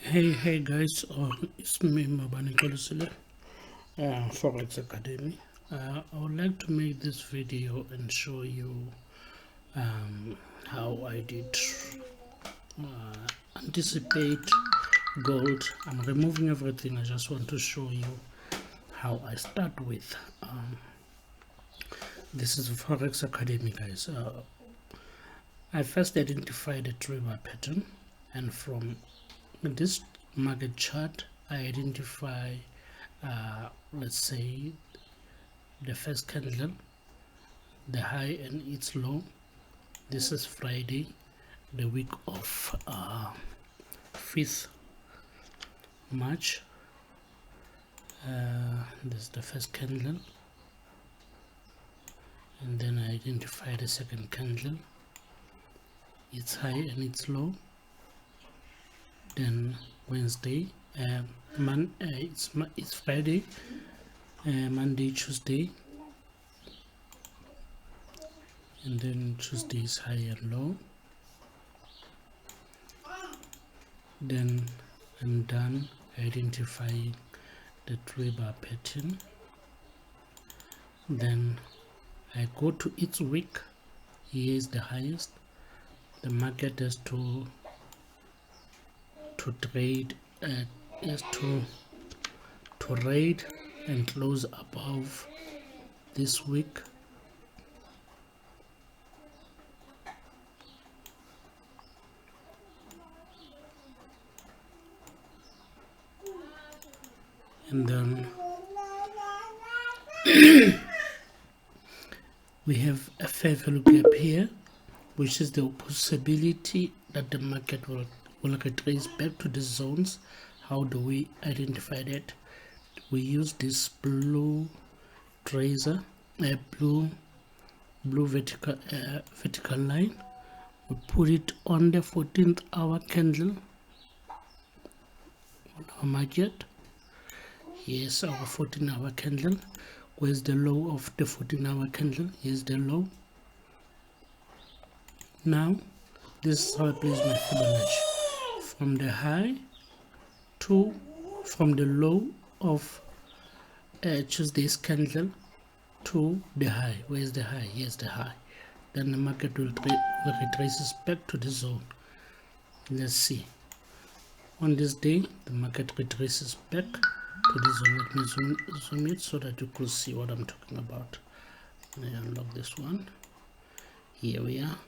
Hey guys, it's me Mabani Kolusile, Forex Academy. I would like to make this video and show you how I did anticipate gold. I'm removing everything. I just want to show you how I start with. This is Forex Academy, guys. I first identified a trigger pattern, and from this market chart I identify let's say the first candle, the high and its low. This is Friday, the week of 5th March. This is the first candle, and then I identify the second candle, its high and its low. Then Wednesday, it's Friday, Monday, Tuesday, and then Tuesday is high and low. Then I'm done identifying the trigger pattern. Then I go to its week. Here is the highest. The market has to trade has to trade and close above this week. And then we have a fair value gap here, which is the possibility that the market will retrace back to the zones. How do we identify that? We use this blue tracer, blue vertical line. We put it on the 14th hour candle on our market. Here's our 14-hour candle. Where's the low of the 14-hour candle? Here's the low. Now this is how I place my Fibonacci from the high to from the low of Tuesday's candle to the high. Where's the high? Here's the high. Then the market will retraces back to the zone. Let's see. On this day, the market retraces back to the zone. Let me zoom it so that you could see what I'm talking about. Let me unlock this one. Here we are.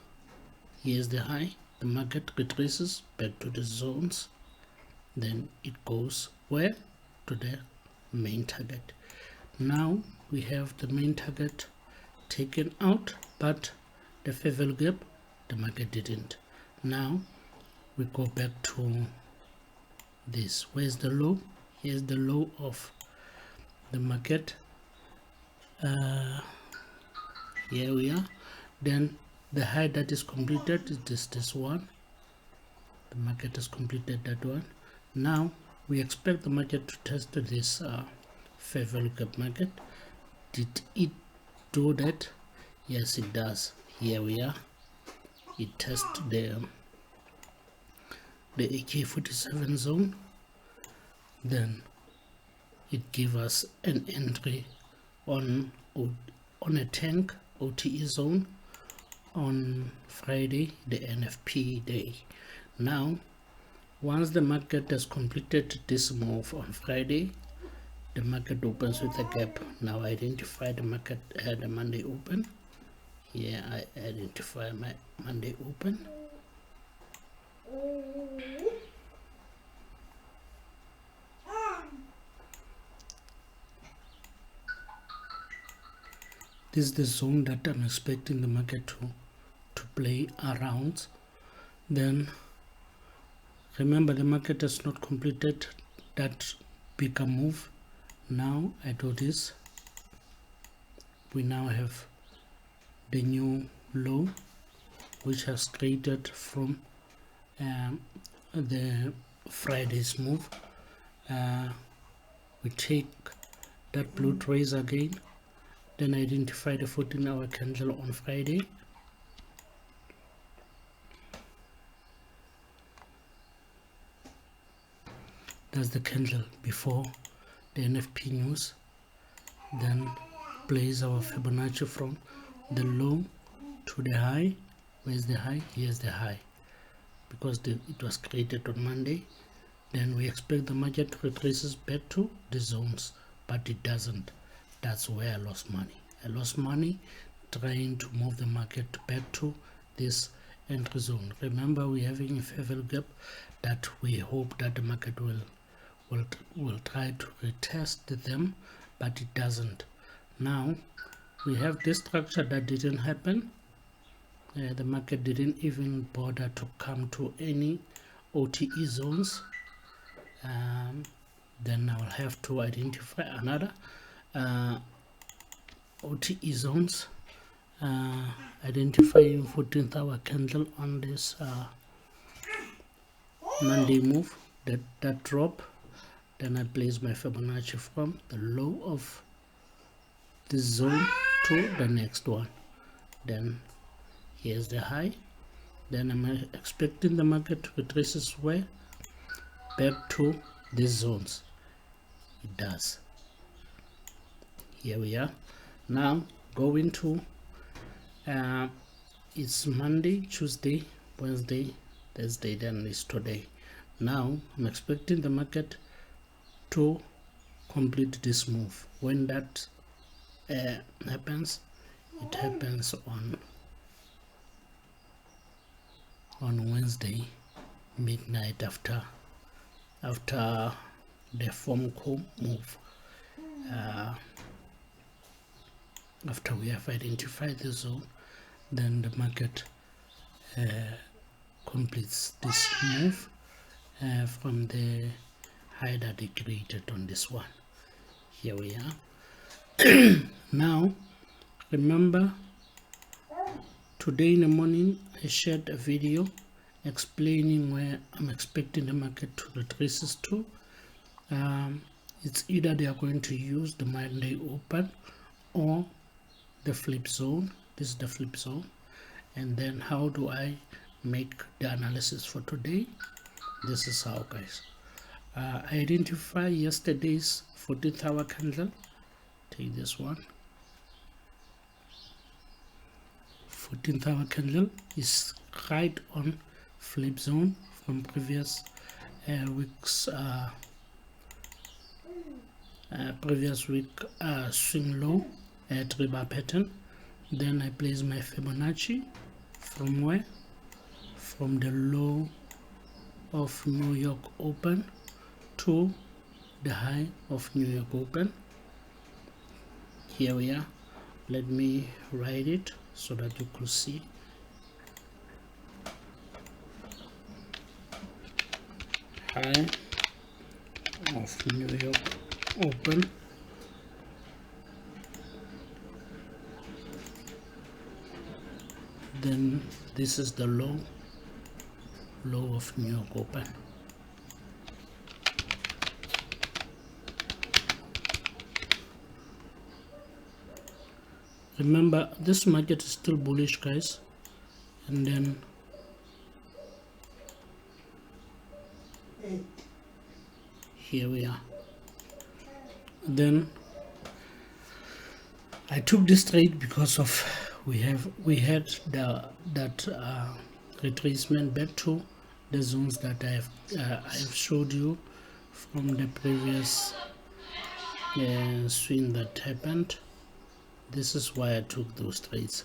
Here's the high. The market retraces back to the zones. Then it goes where? To the main target. Now we have the main target taken out, but the fair value gap, the market didn't. Now we go back to this. Where's the low? Here's the low of the market. Here we are. Then the high that is completed is this one. The market has completed that one. Now we expect the market to test this fair value gap market. Did it do that? Yes, it does. Here we are. It tests the AK-47 zone. Then it gives us an entry on a tank OTE zone on Friday, the NFP day. Now once the market has completed this move on Friday, the market opens with a gap. Now I identify the market had a Monday open. Here I identify my Monday open. This is the zone that I'm expecting the market to play around. Then remember, the market has not completed that bigger move. Now I do this. We now have the new low, which has created from the Friday's move. We take that blue trace again, then identify the 14-hour candle on Friday. that's the candle before the NFP news, then place our Fibonacci from the low to the high. Where's the high? Here's the high, because it was created on Monday. Then we expect the market to retraces back to the zones, but it doesn't. That's where I lost money. I lost money trying to move the market back to this entry zone. Remember, we're having a fair value gap that we hope that the market will try to retest them, but it doesn't. Now we have this structure that didn't happen. The market didn't even bother to come to any OTE zones. Then I will have to identify another OTE zones, identifying 14th hour candle on this Monday move, that drop. Then I place my Fibonacci from the low of this zone to the next one. Then here's the high. Then I'm expecting the market to retraces where? Back to these zones. It does. Here we are. Now going to it's Monday, Tuesday, Wednesday, Thursday, then it's today. Now I'm expecting the market to complete this move. When that happens, it happens on Wednesday midnight after the Formco move. After we have identified the zone, then the market completes this move from the high that they created on this one. Here we are. Now remember, today in the morning I shared a video explaining where I'm expecting the market to retraces to. It's either they are going to use the Monday open or the flip zone. This is the flip zone. And then how do I make the analysis for today? This is how, guys. I identify yesterday's 14th hour candle. Take this one. 14th hour candle is right on flip zone from previous week's previous week swing low at rebar pattern. Then I place my Fibonacci from where? From the low of New York open to the high of New York open. Here we are. Let me write it so that you could see. High of New York open then this is the low of New York open. Remember, this market is still bullish, guys. And then here we are. Then I took this trade because of we had that retracement back to the zones that I have showed you from the previous swing that happened. This is why I took those trades.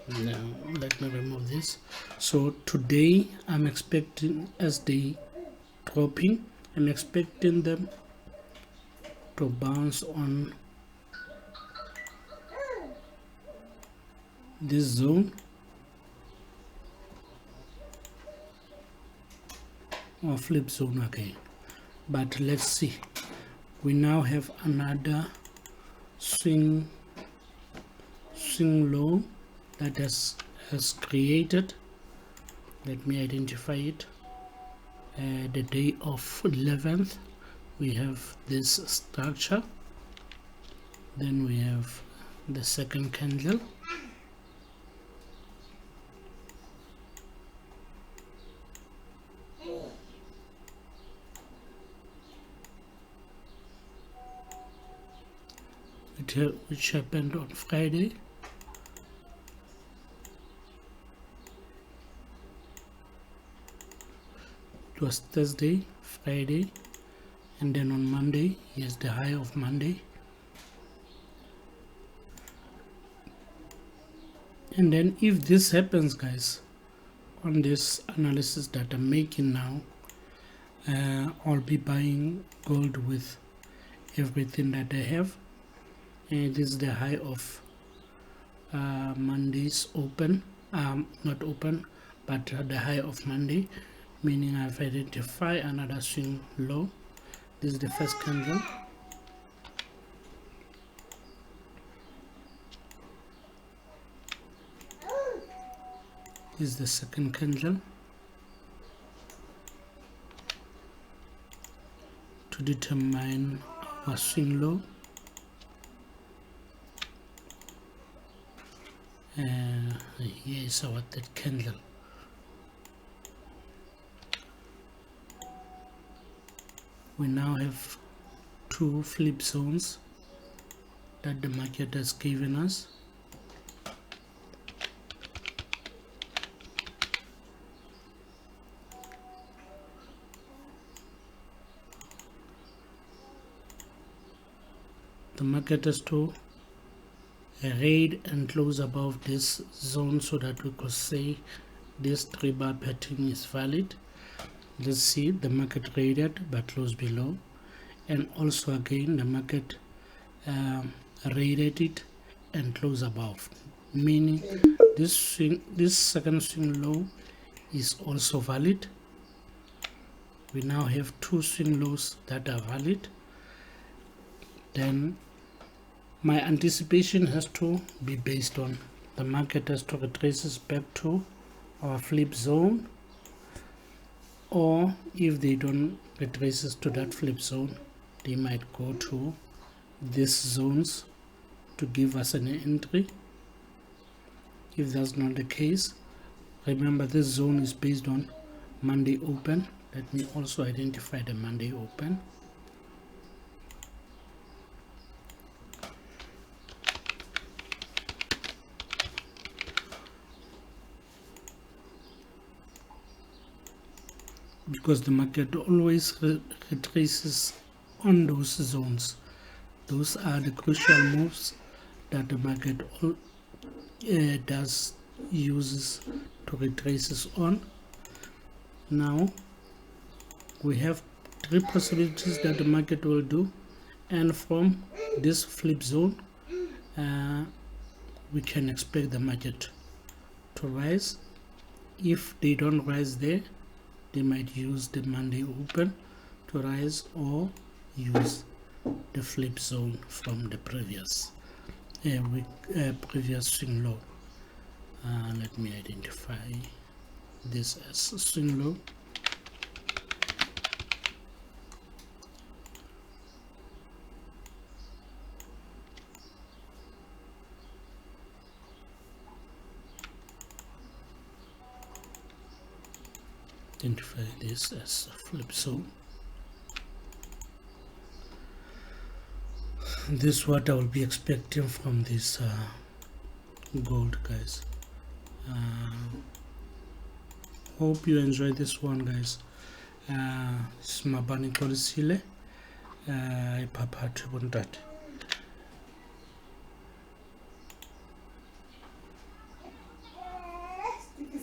Now let me remove this. So today I'm expecting, as they dropping, I'm expecting them to bounce on this zone or flip zone again. But let's see, we now have another swing low that has created. Let me identify it. The day of 11th we have this structure, then we have the second candle, which happened on Friday. It was Thursday, Friday, and then on Monday, here's the high of Monday. And then if this happens, guys, on this analysis that I'm making now, I'll be buying gold with everything that I have. And this is the high of Monday's open, not open, but the high of Monday, meaning I've identified another swing low. This is the first candle. This is the second candle. To determine our swing low, here is our third candle. We now have two flip zones that the market has given us. The market has to raid and close above this zone so that we could say this 3-bar pattern is valid. Let's see, the market raided but closed below, and also again the market raided it and closed above, meaning this second swing low is also valid. We now have two swing lows that are valid. Then my anticipation has to be based on the market has to retrace back to our flip zone, or if they don't retrace to that flip zone, they might go to these zones to give us an entry. If that's not the case, remember this zone is based on Monday open. Let me also identify the Monday open. Because the market always retraces on those zones. Those are the crucial moves that the market uses to retraces on. Now we have three possibilities that the market will do, and from this flip zone we can expect the market to rise. If they don't rise there, they might use the Monday open to rise, or use the flip zone from the previous previous swing low. Let me identify this as swing low. Identify this as a flip zone. This is what I will be expecting from this gold, guys. Hope you enjoy this one, guys. Smabani kolisile papa tebuntat. Sticky